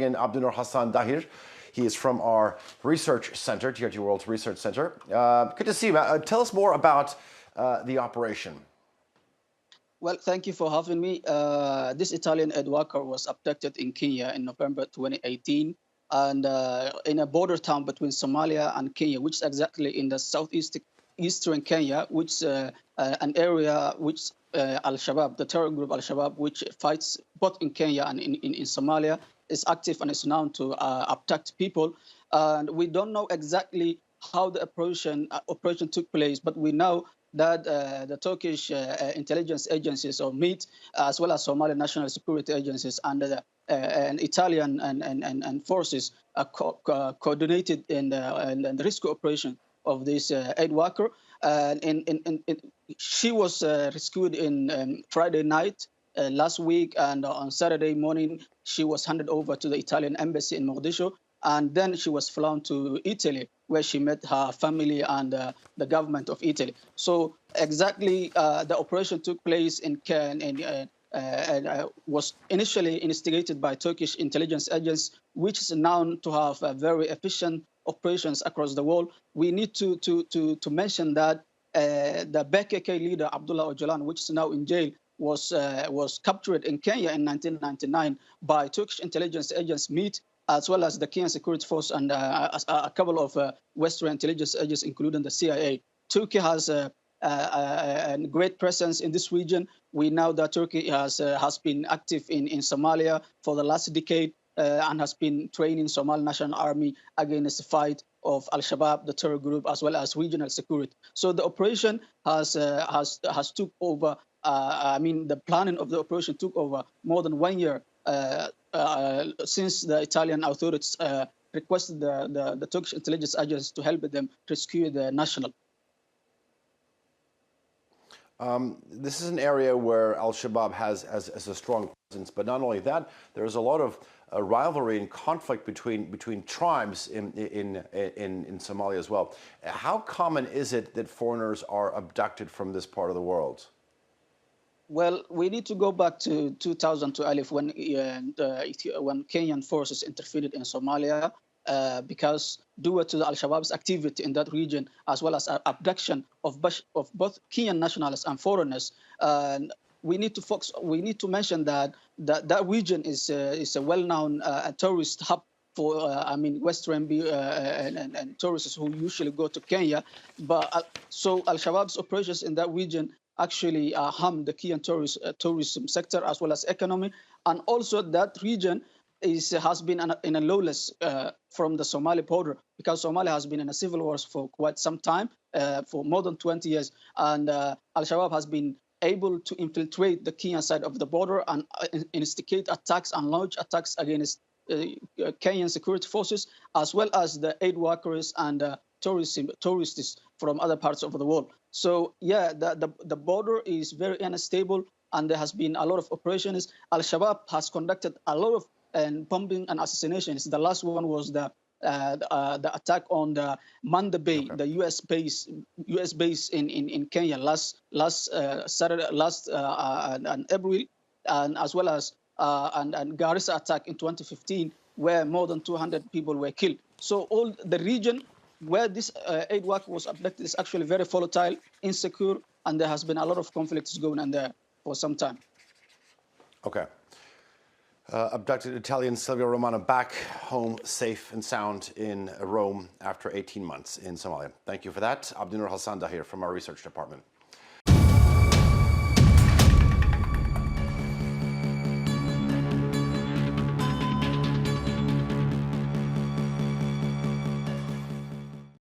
in Abdinor Hassan Dahir. He is from our research center, TRT World Research Center. Good to see you. Tell us more about the operation. Well, thank you for having me. This Italian aid worker was abducted in Kenya in November 2018, and in a border town between Somalia and Kenya, which is exactly in the eastern Kenya, which is an area which Al-Shabab, the terror group Al-Shabab, which fights both in Kenya and in Somalia, is active and is known to abduct people. And we don't know exactly how the operation took place, but we know that the Turkish intelligence agencies, or MIT, as well as Somali national security agencies and Italian and forces coordinated in the rescue operation of this aid worker. She was rescued in Friday night last week, and on Saturday morning she was handed over to the Italian embassy in Mogadishu, and then she was flown to Italy, where she met her family and the government of Italy. So exactly, the operation took place was initially instigated by Turkish intelligence agents, which is known to have very efficient operations across the world. We need to mention that the BKK leader Abdullah Öcalan, which is now in jail, was captured in Kenya in 1999 by Turkish intelligence agents MIT, as well as the Kenyan Security Force and a couple of Western intelligence agents, including the CIA. Turkey has a great presence in this region. We know that Turkey has been active in Somalia for the last decade and has been training Somali National Army against the fight of Al-Shabab, the terror group, as well as regional security. So the operation has took over. The planning of the operation took over more than 1 year since the Italian authorities requested the Turkish intelligence agents to help them rescue the national. This is an area where Al-Shabaab has a strong presence, but not only that, there's a lot of rivalry and conflict between tribes in Somalia as well. How common is it that foreigners are abducted from this part of the world? Well, we need to go back to 2012 when Kenyan forces interfered in Somalia because due to the Al-Shabaab's activity in that region, as well as abduction of both Kenyan nationals and foreigners. We need to mention that that region is a well-known tourist hub for Western and tourists who usually go to Kenya. But so Al-Shabaab's operations in that region actually harm the Kenyan tourism sector as well as economy, and also that region has been in a lawless from the Somali border, because Somalia has been in a civil war for quite some time, for more than 20 years, and Al-Shabaab has been able to infiltrate the Kenyan side of the border and instigate attacks and launch attacks against Kenyan security forces, as well as the aid workers and tourists from other parts of the world. So yeah, the border is very unstable, and there has been a lot of operations. Al-Shabaab has conducted a lot of bombing and assassinations. The last one was the attack on the Manda Bay, the U.S. base in Kenya last April, and as well as and Garissa attack in 2015, where more than 200 people were killed. So all the region where this aid work was abducted is actually very volatile, insecure, and there has been a lot of conflicts going on there for some time. Okay. Abducted Italian Silvia Romano back home safe and sound in Rome after 18 months in Somalia. Thank you for that. Abdinor Hassan Dahir from our research department.